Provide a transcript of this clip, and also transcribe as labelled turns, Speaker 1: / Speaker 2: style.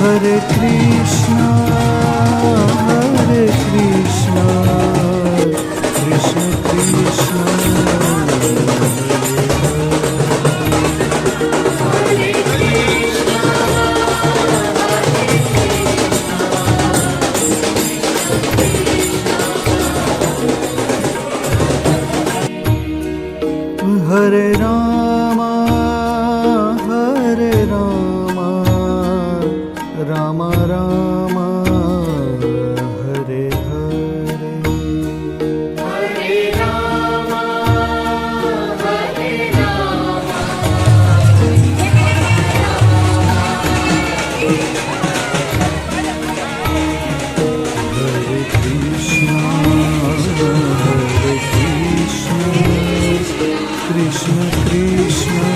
Speaker 1: Hare Krishna, Hare Krishna, Krishna Krishna, Hare Krishna, Hare Rama, Hare Rama, Rama Rama, Hare Hare, Hare Rama, Hare Rama, Hare Krishna, Hare Krishna, Krishna Krishna,